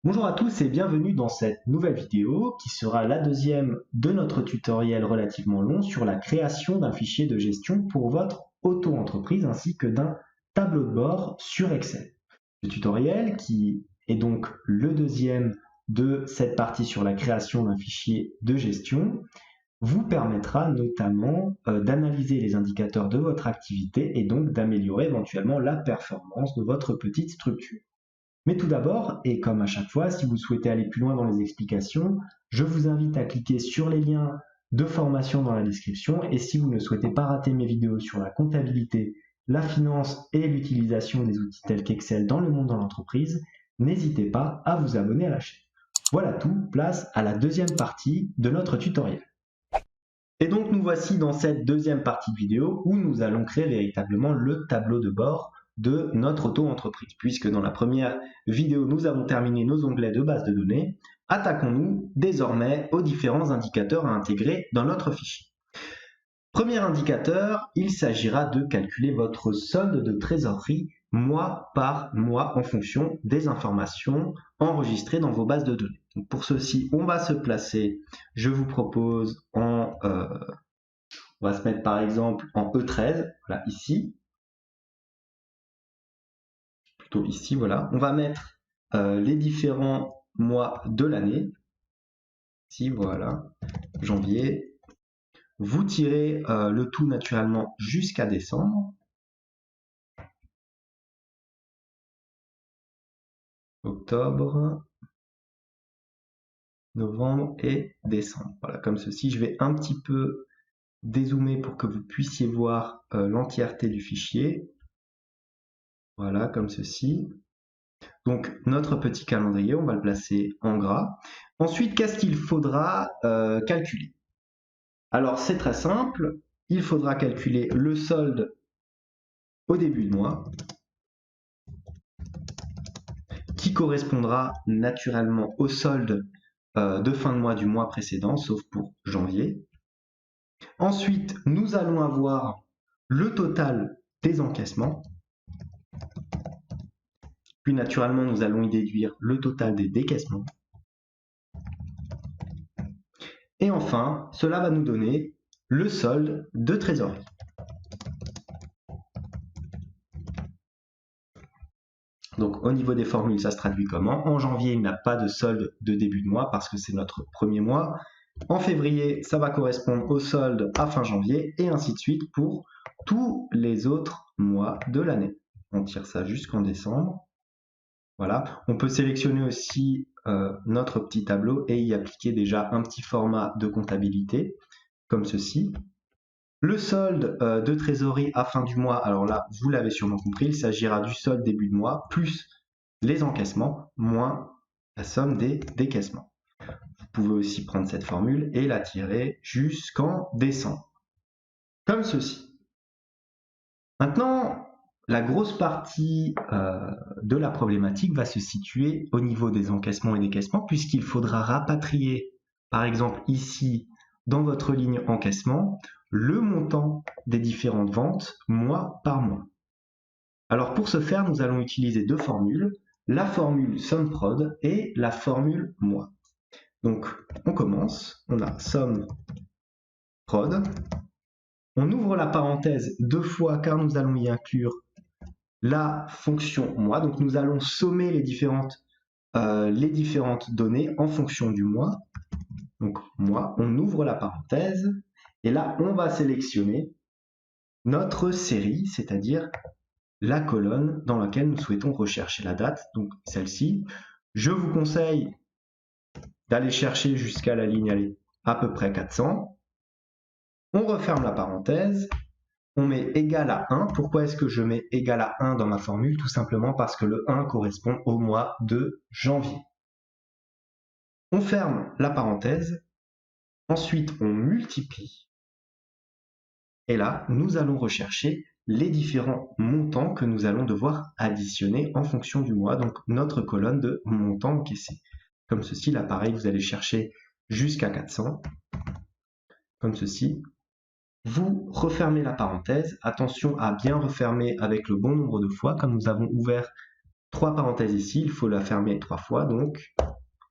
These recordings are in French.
Bonjour à tous et bienvenue dans cette nouvelle vidéo qui sera la deuxième de notre tutoriel relativement long sur la création d'un fichier de gestion pour votre auto-entreprise ainsi que d'un tableau de bord sur Excel. Ce tutoriel, qui est donc le deuxième de cette partie sur la création d'un fichier de gestion, vous permettra notamment d'analyser les indicateurs de votre activité et donc d'améliorer éventuellement la performance de votre petite structure. Mais tout d'abord, et comme à chaque fois, si vous souhaitez aller plus loin dans les explications, je vous invite à cliquer sur les liens de formation dans la description. Et si vous ne souhaitez pas rater mes vidéos sur la comptabilité, la finance et l'utilisation des outils tels qu'Excel dans le monde de l'entreprise, n'hésitez pas à vous abonner à la chaîne. Voilà tout, place à la deuxième partie de notre tutoriel. Et donc nous voici dans cette deuxième partie de vidéo où nous allons créer véritablement le tableau de bord de notre auto-entreprise. Puisque dans la première vidéo, nous avons terminé nos onglets de base de données, attaquons-nous désormais aux différents indicateurs à intégrer dans notre fichier. Premier indicateur, il s'agira de calculer votre solde de trésorerie mois par mois en fonction des informations enregistrées dans vos bases de données. Donc pour ceci, on va se placer, je vous propose on va se mettre par exemple en E13, voilà, ici, plutôt ici, voilà. On va mettre les différents mois de l'année, ici, voilà, janvier. Vous tirez le tout naturellement jusqu'à décembre. Octobre, novembre et décembre. Voilà, comme ceci. Je vais un petit peu dézoomer pour que vous puissiez voir l'entièreté du fichier. Voilà, comme ceci. Donc, notre petit calendrier, on va le placer en gras. Ensuite, qu'est-ce qu'il faudra calculer? Alors, c'est très simple. Il faudra calculer le solde au début de mois, qui correspondra naturellement au solde de fin de mois du mois précédent, sauf pour janvier. Ensuite, nous allons avoir le total des encaissements. Puis naturellement, nous allons y déduire le total des décaissements. Et enfin, cela va nous donner le solde de trésorerie. Donc au niveau des formules, ça se traduit comment? En janvier, il n'y a pas de solde de début de mois parce que c'est notre premier mois. En février, ça va correspondre au solde à fin janvier et ainsi de suite pour tous les autres mois de l'année. On tire ça jusqu'en décembre. Voilà. On peut sélectionner aussi notre petit tableau et y appliquer déjà un petit format de comptabilité comme ceci. Le solde de trésorerie à fin du mois, alors là, vous l'avez sûrement compris, il s'agira du solde début de mois plus les encaissements moins la somme des décaissements. Vous pouvez aussi prendre cette formule et la tirer jusqu'en décembre, comme ceci. Maintenant, la grosse partie de la problématique va se situer au niveau des encaissements et décaissements, puisqu'il faudra rapatrier, par exemple ici, dans votre ligne encaissement, le montant des différentes ventes mois par mois. Alors pour ce faire, nous allons utiliser deux formules, la formule somme prod et la formule mois. Donc on commence, on a somme prod, on ouvre la parenthèse deux fois car nous allons y inclure la fonction mois, donc nous allons sommer les différentes données en fonction du mois. Donc mois, on ouvre la parenthèse et là on va sélectionner notre série, c'est-à-dire la colonne dans laquelle nous souhaitons rechercher la date, donc celle-ci. Je vous conseille d'aller chercher jusqu'à la ligne à peu près 400. On referme la parenthèse, on met égal à 1. Pourquoi est-ce que je mets égal à 1 dans ma formule? Tout simplement parce que le 1 correspond au mois de janvier. On ferme la parenthèse, ensuite on multiplie, et là, nous allons rechercher les différents montants que nous allons devoir additionner en fonction du mois, donc notre colonne de montants encaissés. Comme ceci, là pareil, vous allez chercher jusqu'à 400, comme ceci. Vous refermez la parenthèse, attention à bien refermer avec le bon nombre de fois, comme nous avons ouvert 3 parenthèses ici, il faut la fermer 3 fois, donc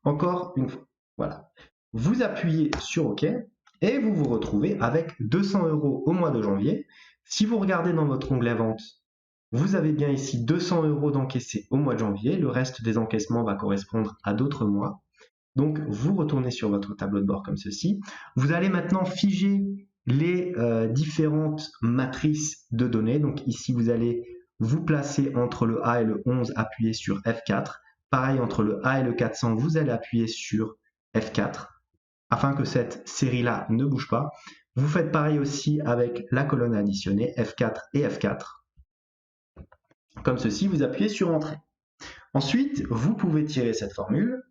encore une fois. Voilà. Vous appuyez sur OK et vous vous retrouvez avec 200 € au mois de janvier. Si vous regardez dans votre onglet vente, vous avez bien ici 200 € d'encaissés au mois de janvier. Le reste des encaissements va correspondre à d'autres mois. Donc, vous retournez sur votre tableau de bord comme ceci. Vous allez maintenant figer les différentes matrices de données. Donc ici, vous allez vous placer entre le A et le 11, appuyer sur F4. Pareil, entre le A et le 400, vous allez appuyer sur F4 afin que cette série-là ne bouge pas. Vous faites pareil aussi avec la colonne additionnée, F4 et F4. Comme ceci, vous appuyez sur Entrée. Ensuite, vous pouvez tirer cette formule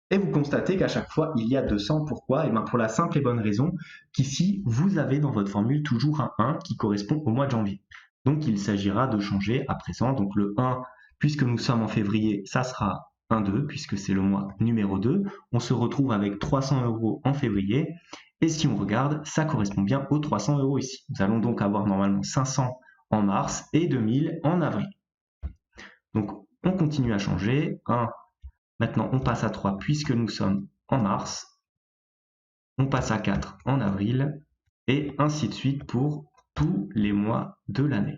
et vous constatez qu'à chaque fois, il y a 200. Pourquoi? Et bien pour la simple et bonne raison qu'ici, vous avez dans votre formule toujours un 1 qui correspond au mois de janvier. Donc, il s'agira de changer à présent. Donc, le 1, puisque nous sommes en février, ça sera un 2, puisque c'est le mois numéro 2. On se retrouve avec 300 € en février. Et si on regarde, ça correspond bien aux 300 € ici. Nous allons donc avoir normalement 500 en mars et 2000 en avril. Donc, on continue à changer. 1, maintenant, on passe à 3 puisque nous sommes en mars. On passe à 4 en avril et ainsi de suite pour tous les mois de l'année.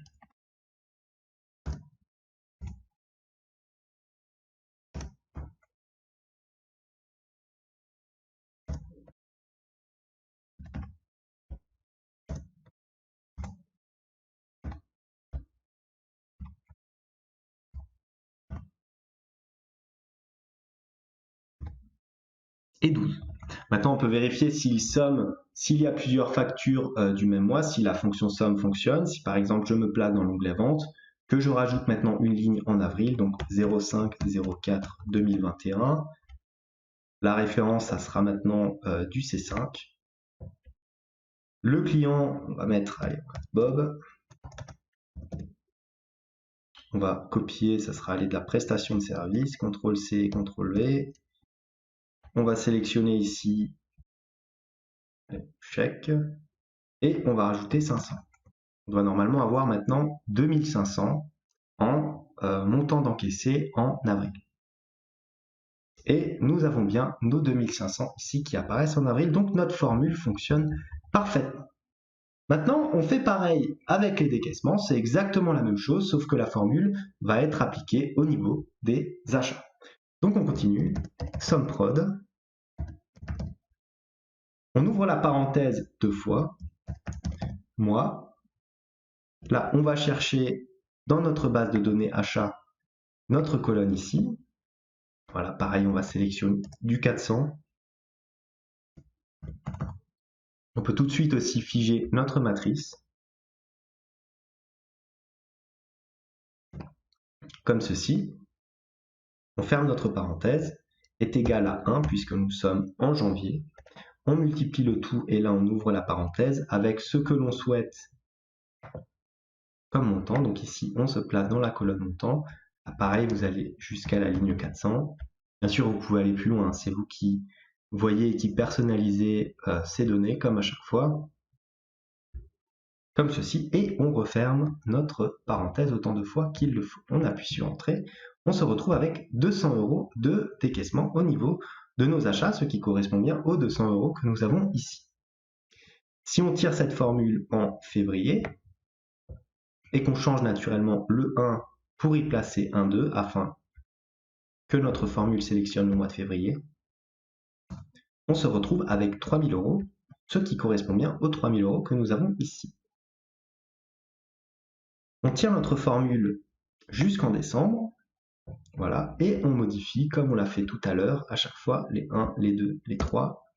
Et 12. Maintenant, on peut vérifier s'il y a plusieurs factures du même mois, si la fonction somme fonctionne. Si par exemple, je me place dans l'onglet vente, que je rajoute maintenant une ligne en avril, donc 05-04-2021. La référence, ça sera maintenant du C5. Le client, on va mettre, allez, Bob. On va copier, ça sera aller de la prestation de service, CTRL-C, CTRL-V. On va sélectionner ici chèque et on va rajouter 500. On doit normalement avoir maintenant 2500 en montant d'encaissé en avril. Et nous avons bien nos 2500 ici qui apparaissent en avril, donc notre formule fonctionne parfaitement. Maintenant, on fait pareil avec les décaissements, c'est exactement la même chose, sauf que la formule va être appliquée au niveau des achats. Donc on continue, somme prod, on ouvre la parenthèse 2 fois, mois, là on va chercher dans notre base de données achat notre colonne ici, voilà pareil on va sélectionner du 400, on peut tout de suite aussi figer notre matrice, comme ceci, on ferme notre parenthèse, est égal à 1 puisque nous sommes en janvier, on multiplie le tout et là on ouvre la parenthèse avec ce que l'on souhaite comme montant, donc ici on se place dans la colonne montant, pareil vous allez jusqu'à la ligne 400, bien sûr vous pouvez aller plus loin, c'est vous qui voyez et qui personnalisez ces données comme à chaque fois, comme ceci, et on referme notre parenthèse autant de fois qu'il le faut. On appuie sur Entrée, on se retrouve avec 200 € de décaissement au niveau de nos achats, ce qui correspond bien aux 200 € que nous avons ici. Si on tire cette formule en février, et qu'on change naturellement le 1 pour y placer un 2 afin que notre formule sélectionne le mois de février, on se retrouve avec 3000 €, ce qui correspond bien aux 3000 € que nous avons ici. On tire notre formule jusqu'en décembre, voilà, et on modifie comme on l'a fait tout à l'heure, à chaque fois les 1, les 2, les 3,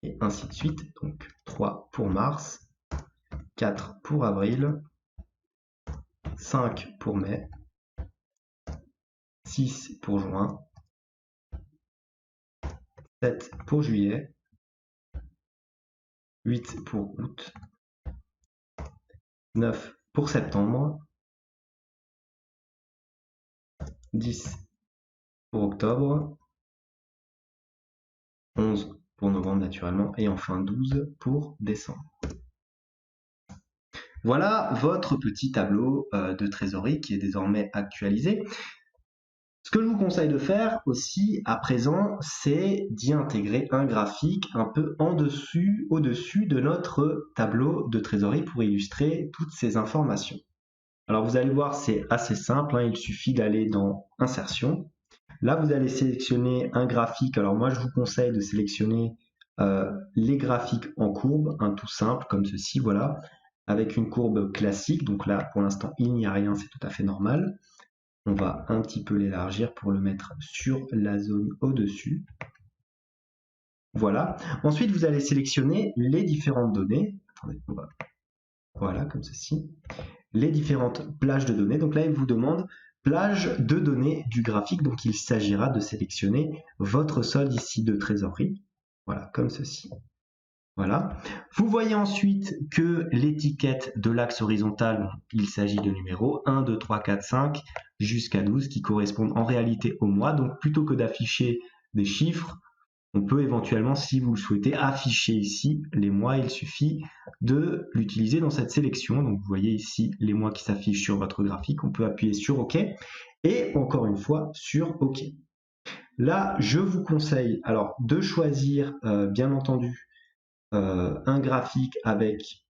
et ainsi de suite. Donc 3 pour mars, 4 pour avril, 5 pour mai, 6 pour juin, 7 pour juillet, 8 pour août, 9 pour septembre, 10 pour octobre, 11 pour novembre naturellement, et enfin 12 pour décembre. Voilà votre petit tableau de trésorerie qui est désormais actualisé. Ce que je vous conseille de faire aussi à présent, c'est d'y intégrer un graphique un peu au-dessus de notre tableau de trésorerie pour illustrer toutes ces informations. Alors vous allez voir, c'est assez simple, hein, il suffit d'aller dans Insertion. Là, vous allez sélectionner un graphique. Alors moi, je vous conseille de sélectionner les graphiques en courbe, un tout simple comme ceci, voilà, avec une courbe classique. Donc là, pour l'instant, il n'y a rien, c'est tout à fait normal. On va un petit peu l'élargir pour le mettre sur la zone au-dessus. Voilà. Ensuite, vous allez sélectionner les différentes données. Attendez, voilà, comme ceci. Les différentes plages de données. Donc là, il vous demande plage de données du graphique. Donc il s'agira de sélectionner votre solde ici de trésorerie. Voilà, comme ceci. Voilà. Vous voyez ensuite que l'étiquette de l'axe horizontal, il s'agit de numéros 1, 2, 3, 4, 5 jusqu'à 12 qui correspondent en réalité au mois. Donc plutôt que d'afficher des chiffres, on peut éventuellement, si vous le souhaitez, afficher ici les mois. Il suffit de l'utiliser dans cette sélection. Donc vous voyez ici les mois qui s'affichent sur votre graphique. On peut appuyer sur OK et encore une fois sur OK. Là, je vous conseille alors de choisir bien entendu un graphique avec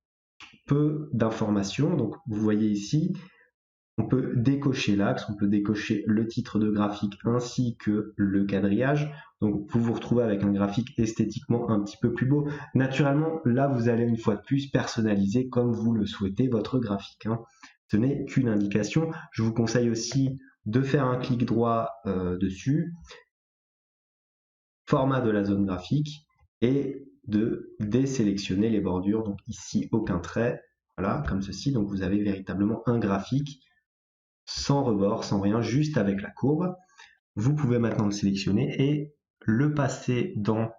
peu d'informations. Donc vous voyez ici, on peut décocher l'axe, on peut décocher le titre de graphique ainsi que le quadrillage. Donc vous vous retrouvez avec un graphique esthétiquement un petit peu plus beau. Naturellement, là vous allez une fois de plus personnaliser comme vous le souhaitez votre graphique, hein. Ce n'est qu'une indication. Je vous conseille aussi de faire un clic droit dessus, format de la zone graphique, et de désélectionner les bordures. Donc ici aucun trait, voilà, comme ceci. Donc vous avez véritablement un graphique sans rebord, sans rien, juste avec la courbe. Vous pouvez maintenant le sélectionner et le passer dans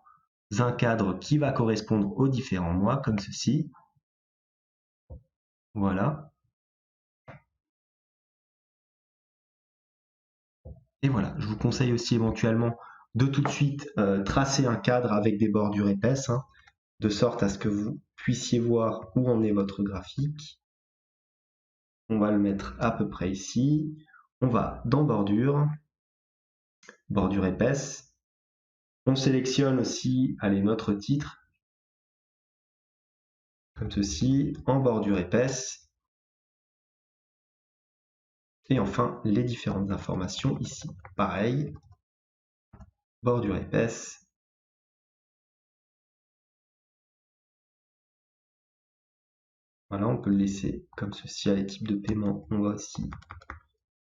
un cadre qui va correspondre aux différents mois, comme ceci. Voilà. Et voilà, je vous conseille aussi éventuellement de tout de suite tracer un cadre avec des bordures épaisses, hein, de sorte à ce que vous puissiez voir où en est votre graphique. On va le mettre à peu près ici. On va dans bordure, bordure épaisse. On sélectionne aussi, allez, notre titre, comme ceci, en bordure épaisse. Et enfin, les différentes informations ici. Pareil, bordure épaisse. Voilà, on peut le laisser comme ceci à l'équipe de paiement. On va aussi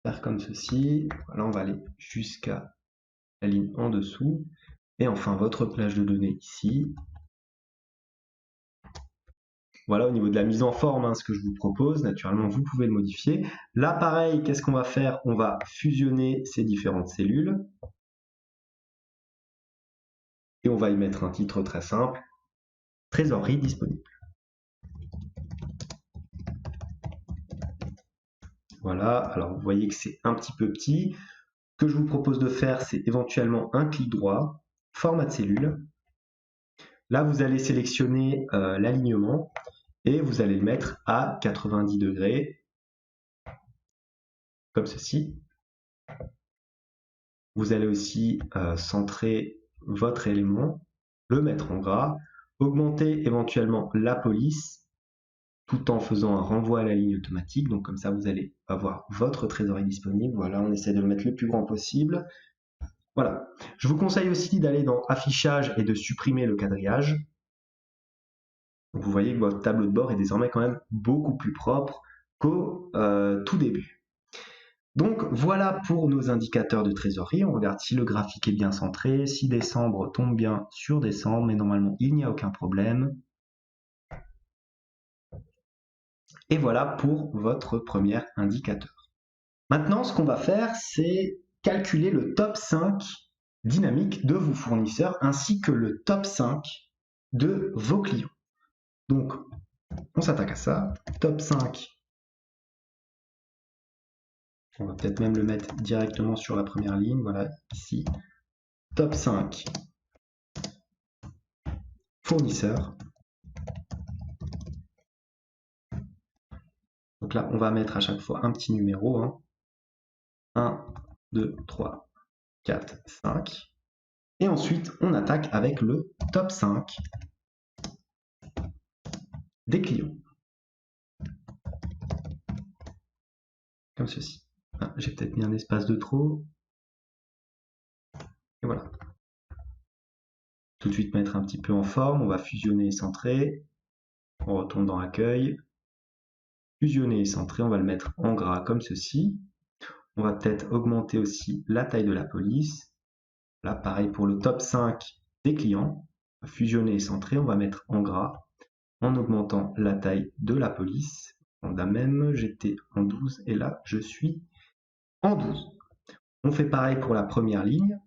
faire comme ceci. Voilà, on va aller jusqu'à la ligne en dessous. Et enfin, votre plage de données ici. Voilà, au niveau de la mise en forme, hein, ce que je vous propose, naturellement, vous pouvez le modifier. Là, pareil, qu'est-ce qu'on va faire? On va fusionner ces différentes cellules. Et on va y mettre un titre très simple, trésorerie disponible. Voilà, alors vous voyez que c'est un petit peu petit. Ce que je vous propose de faire, c'est éventuellement un clic droit, format de cellule. Là, vous allez sélectionner l'alignement et vous allez le mettre à 90 degrés, comme ceci. Vous allez aussi centrer votre élément, le mettre en gras, augmenter éventuellement la police, tout en faisant un renvoi à la ligne automatique. Donc comme ça, vous allez avoir votre trésorerie disponible. Voilà, on essaie de le mettre le plus grand possible. Voilà. Je vous conseille aussi d'aller dans Affichage et de supprimer le quadrillage. Donc vous voyez que votre tableau de bord est désormais quand même beaucoup plus propre qu'au tout début. Donc voilà pour nos indicateurs de trésorerie. On regarde si le graphique est bien centré, si décembre tombe bien sur décembre, mais normalement il n'y a aucun problème. Et voilà pour votre premier indicateur. Maintenant, ce qu'on va faire, c'est calculer le top 5 dynamique de vos fournisseurs ainsi que le top 5 de vos clients. Donc, on s'attaque à ça. Top 5. On va peut-être même le mettre directement sur la première ligne. Voilà, ici. Top 5 fournisseurs. Donc là, on va mettre à chaque fois un petit numéro. 1, 2, 3, 4, 5. Et ensuite, on attaque avec le top 5 des clients. Comme ceci. Ah, j'ai peut-être mis un espace de trop. Et voilà. Tout de suite mettre un petit peu en forme. On va fusionner et centrer. On retourne dans l'accueil. Fusionner et centrer. On va le mettre en gras comme ceci. On va peut-être augmenter aussi la taille de la police. Là, pareil pour le top 5 des clients. Fusionner et centrer. On va mettre en gras en augmentant la taille de la police. On a même, j'étais en 12 et là, je suis en 12. On fait pareil pour la première ligne.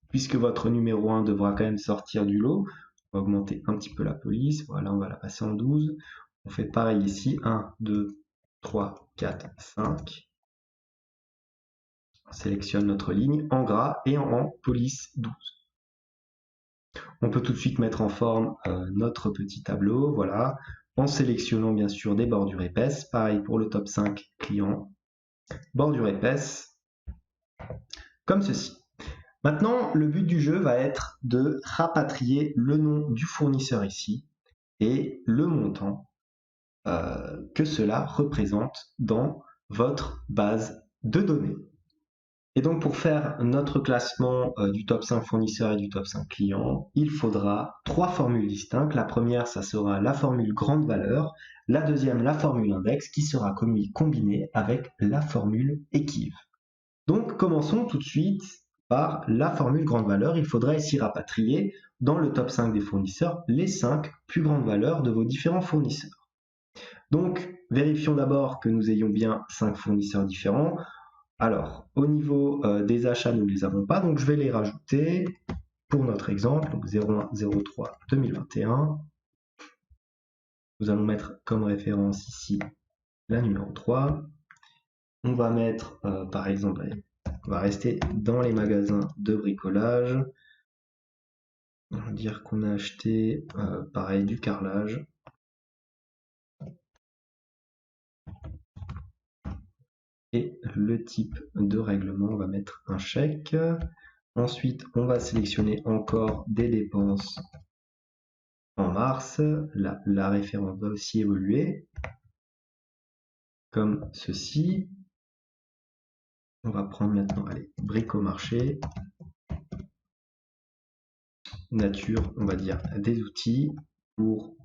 Puisque votre numéro 1 devra quand même sortir du lot, on va augmenter un petit peu la police. Voilà, on va la passer en 12. On fait pareil ici. 1, 2, 3, 4, 5. On sélectionne notre ligne en gras et en police 12. On peut tout de suite mettre en forme notre petit tableau, voilà, en sélectionnant bien sûr des bordures épaisses. Pareil pour le top 5 client, bordure épaisse, comme ceci. Maintenant, le but du jeu va être de rapatrier le nom du fournisseur ici et le montant que cela représente dans votre base de données. Et donc pour faire notre classement du top 5 fournisseurs et du top 5 clients, il faudra 3 formules distinctes. La première, ça sera la formule grande valeur. La deuxième, la formule index, qui sera combinée avec la formule équive. Donc commençons tout de suite par la formule grande valeur. Il faudra ici rapatrier dans le top 5 des fournisseurs les 5 plus grandes valeurs de vos différents fournisseurs. Donc vérifions d'abord que nous ayons bien 5 fournisseurs différents. Alors, au niveau des achats, nous ne les avons pas, donc je vais les rajouter pour notre exemple, donc 01-03-2021. Nous allons mettre comme référence ici la numéro 3. On va mettre, par exemple, on va rester dans les magasins de bricolage. On va dire qu'on a acheté, pareil, du carrelage. Et le type de règlement, on va mettre un chèque. Ensuite, on va sélectionner encore des dépenses en mars. La référence va aussi évoluer comme ceci. On va prendre maintenant, allez, bricomarché. Nature, on va dire des outils pour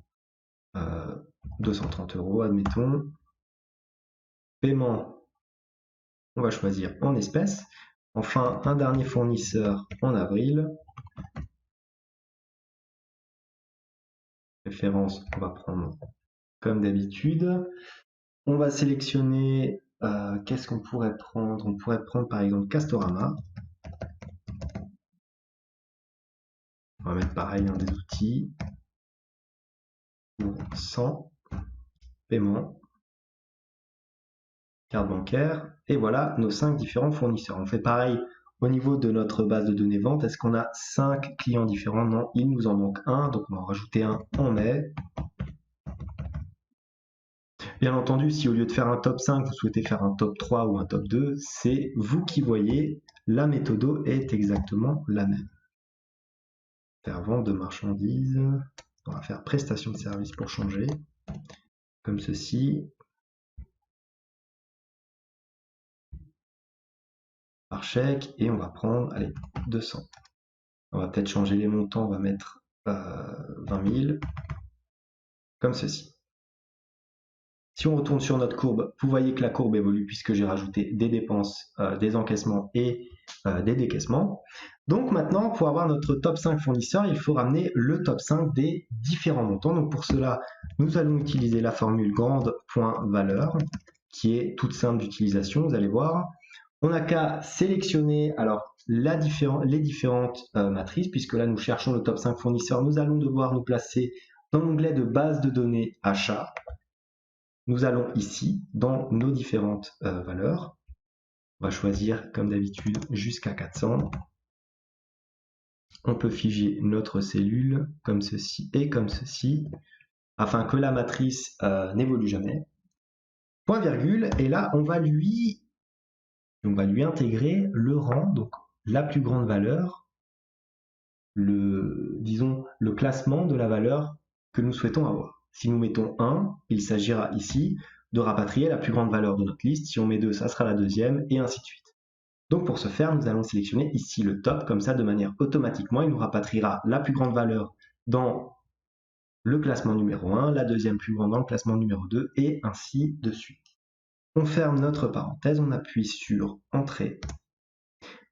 230 €, admettons. Paiement, on va choisir en espèces. Enfin, un dernier fournisseur en avril. Référence, on va prendre comme d'habitude. On va sélectionner, qu'est-ce qu'on pourrait prendre? On pourrait prendre par exemple Castorama. On va mettre pareil des outils pour 100 paiement, carte bancaire, et voilà nos 5 différents fournisseurs. On fait pareil au niveau de notre base de données vente. Est-ce qu'on a 5 clients différents? Non, il nous en manque un, donc on va en rajouter un en mai. Bien entendu, si au lieu de faire un top 5, vous souhaitez faire un top 3 ou un top 2, c'est vous qui voyez, la méthode est exactement la même. Faire vente de marchandises, on va faire prestation de service pour changer, comme ceci. Par chèque, et on va prendre, allez, 200. On va peut-être changer les montants, on va mettre 20 000, comme ceci. Si on retourne sur notre courbe, vous voyez que la courbe évolue puisque j'ai rajouté des dépenses, des encaissements et des décaissements. Donc maintenant, pour avoir notre top 5 fournisseurs, il faut ramener le top 5 des différents montants. Donc pour cela, nous allons utiliser la formule grande.valeur, qui est toute simple d'utilisation, vous allez voir. On n'a qu'à sélectionner alors les différentes matrices, puisque là nous cherchons le top 5 fournisseurs. Nous allons devoir nous placer dans l'onglet de base de données achats. Nous allons ici dans nos différentes valeurs. On va choisir comme d'habitude jusqu'à 400. On peut figer notre cellule comme ceci et comme ceci, afin que la matrice n'évolue jamais. point virgule, et là on va lui intégrer le rang, donc la plus grande valeur, disons le classement de la valeur que nous souhaitons avoir. Si nous mettons 1, il s'agira ici de rapatrier la plus grande valeur de notre liste. Si on met 2, ça sera la deuxième, et ainsi de suite. Donc pour ce faire, nous allons sélectionner ici le top, comme ça de manière automatiquement, il nous rapatriera la plus grande valeur dans le classement numéro 1, la deuxième plus grande dans le classement numéro 2, et ainsi de suite. On ferme notre parenthèse, on appuie sur Entrée.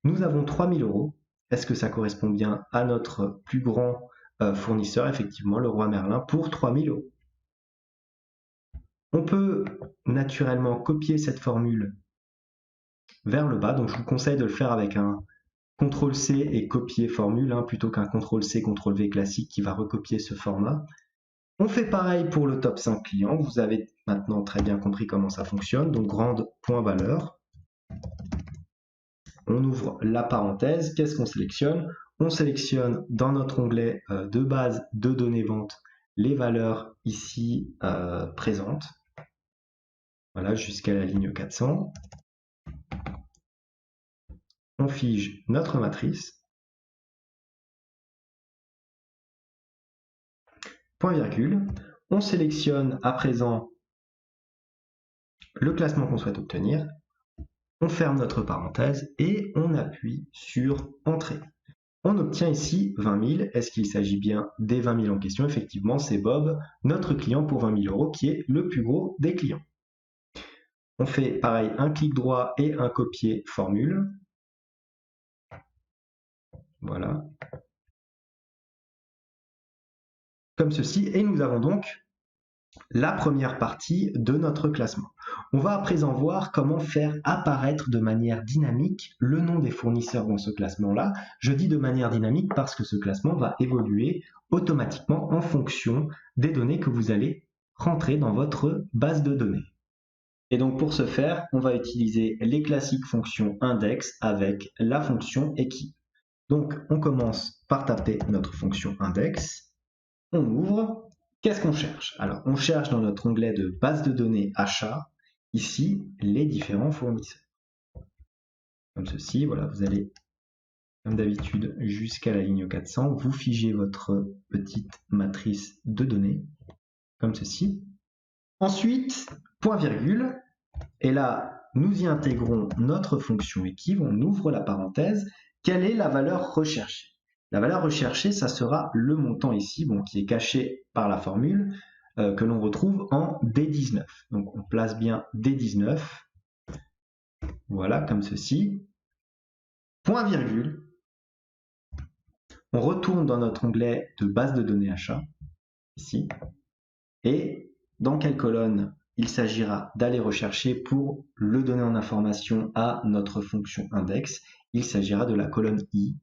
Nous avons 3 000 €. Est-ce que ça correspond bien à notre plus grand fournisseur? Effectivement, le Roi Merlin pour 3 000 €. On peut naturellement copier cette formule vers le bas, donc je vous conseille de le faire avec un CTRL-C et copier formule, plutôt qu'un CTRL-C, CTRL-V classique qui va recopier ce format. On fait pareil pour le top 5 clients. Vous avez maintenant très bien compris comment ça fonctionne. Donc, grande point valeur. On ouvre la parenthèse. Qu'est-ce qu'on sélectionne? On sélectionne dans notre onglet de base de données vente les valeurs ici présentes. Voilà, jusqu'à la ligne 400. On fige notre matrice. Point virgule. On sélectionne à présent le classement qu'on souhaite obtenir. On ferme notre parenthèse et on appuie sur Entrée. On obtient ici 20 000. Est-ce qu'il s'agit bien des 20 000 en question? Effectivement, c'est Bob, notre client pour 20 000 €, qui est le plus gros des clients. On fait pareil, un clic droit et un copier formule. Voilà. Comme ceci. Et nous avons donc la première partie de notre classement. On va à présent voir comment faire apparaître de manière dynamique le nom des fournisseurs dans ce classement-là. Je dis de manière dynamique parce que ce classement va évoluer automatiquement en fonction des données que vous allez rentrer dans votre base de données. Et donc pour ce faire, on va utiliser les classiques fonctions index avec la fonction équipe. Donc on commence par taper notre fonction index, on ouvre. Qu'est-ce qu'on cherche? Alors, on cherche dans notre onglet de base de données achat, ici, les différents fournisseurs. Comme ceci, voilà, vous allez, comme d'habitude, jusqu'à la ligne 400, vous figez votre petite matrice de données, comme ceci. Ensuite, point virgule, et là, nous y intégrons notre fonction équive, on ouvre la parenthèse. Quelle est la valeur recherchée? La valeur recherchée, ça sera le montant ici, qui est caché par la formule, que l'on retrouve en D19. Donc on place bien D19, voilà, comme ceci. Point virgule, on retourne dans notre onglet de base de données achat, ici, et dans quelle colonne il s'agira d'aller rechercher pour le donner en information à notre fonction index? Il s'agira de la colonne I,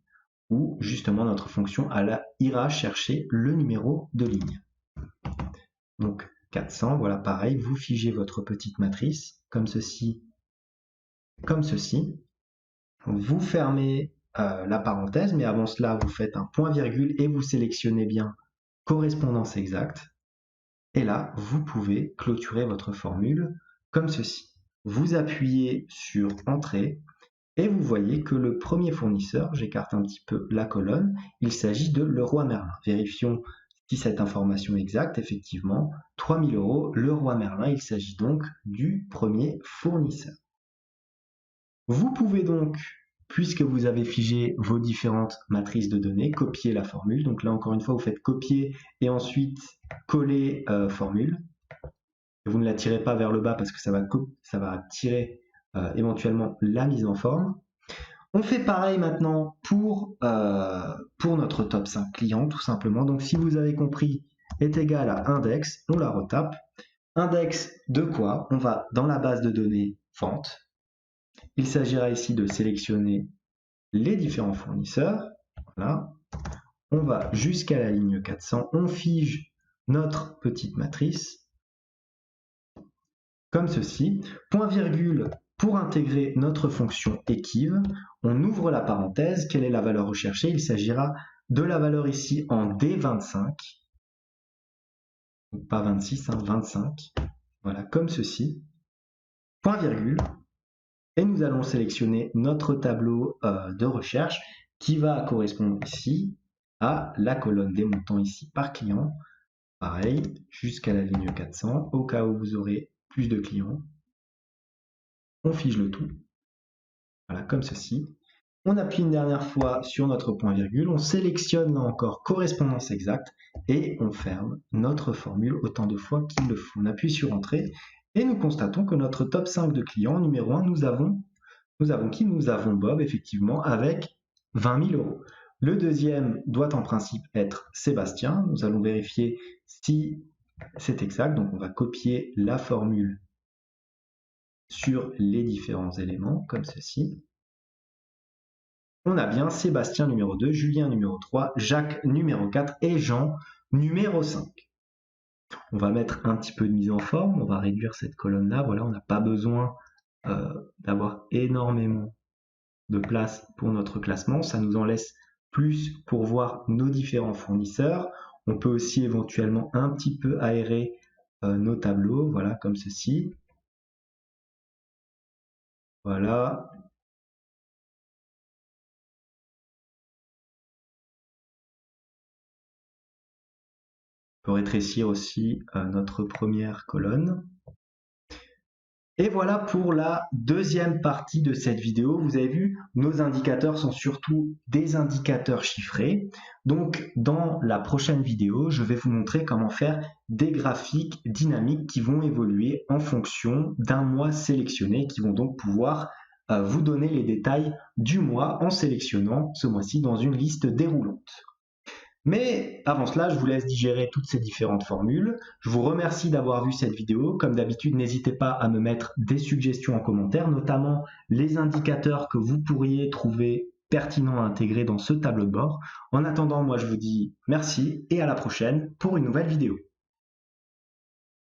où justement notre fonction ira chercher le numéro de ligne. Donc 400, voilà pareil, vous figez votre petite matrice, comme ceci, comme ceci. Vous fermez la parenthèse, mais avant cela, vous faites un point virgule et vous sélectionnez bien correspondance exacte. Et là, vous pouvez clôturer votre formule comme ceci. Vous appuyez sur Entrée et vous voyez que le premier fournisseur, j'écarte un petit peu la colonne, il s'agit de Leroy Merlin. Vérifions si cette information est exacte. Effectivement, 3 000 €, Leroy Merlin, il s'agit donc du premier fournisseur. Vous pouvez donc, puisque vous avez figé vos différentes matrices de données, copier la formule. Donc là, encore une fois, vous faites copier et ensuite coller formule. Vous ne la tirez pas vers le bas parce que ça va tirer éventuellement la mise en forme. On fait pareil maintenant pour notre top 5 clients, tout simplement. Donc si vous avez compris, est égal à index, on la retape. Index de quoi? On va dans la base de données vente. Il s'agira ici de sélectionner les différents fournisseurs. Voilà. On va jusqu'à la ligne 400, on fige notre petite matrice, comme ceci. Point virgule pour intégrer notre fonction équive, on ouvre la parenthèse. Quelle est la valeur recherchée? Il s'agira de la valeur ici en D25, donc pas 26, 25, voilà, comme ceci. point virgule, et nous allons sélectionner notre tableau de recherche qui va correspondre ici à la colonne des montants ici par client. Pareil, jusqu'à la ligne 400, au cas où vous aurez plus de clients. On fige le tout, voilà, comme ceci. On appuie une dernière fois sur notre point virgule, on sélectionne là encore correspondance exacte et on ferme notre formule autant de fois qu'il le faut. On appuie sur Entrée et nous constatons que notre top 5 de clients, numéro 1, nous avons qui? Nous avons Bob, effectivement, avec 20 000 euros. Le deuxième doit en principe être Sébastien. Nous allons vérifier si c'est exact. Donc on va copier la formule sur les différents éléments, comme ceci. On a bien Sébastien numéro 2, Julien numéro 3, Jacques numéro 4 et Jean numéro 5. On va mettre un petit peu de mise en forme, on va réduire cette colonne-là. Voilà, on n'a pas besoin d'avoir énormément de place pour notre classement. Ça nous en laisse plus pour voir nos différents fournisseurs. On peut aussi éventuellement un petit peu aérer nos tableaux, voilà, comme ceci. Voilà. On peut rétrécir aussi notre première colonne. Et voilà pour la deuxième partie de cette vidéo. Vous avez vu, nos indicateurs sont surtout des indicateurs chiffrés. Donc, dans la prochaine vidéo, je vais vous montrer comment faire des graphiques dynamiques qui vont évoluer en fonction d'un mois sélectionné, qui vont donc pouvoir vous donner les détails du mois en sélectionnant ce mois-ci dans une liste déroulante. Mais avant cela, je vous laisse digérer toutes ces différentes formules. Je vous remercie d'avoir vu cette vidéo. Comme d'habitude, n'hésitez pas à me mettre des suggestions en commentaire, notamment les indicateurs que vous pourriez trouver pertinents à intégrer dans ce tableau de bord. En attendant, moi je vous dis merci et à la prochaine pour une nouvelle vidéo.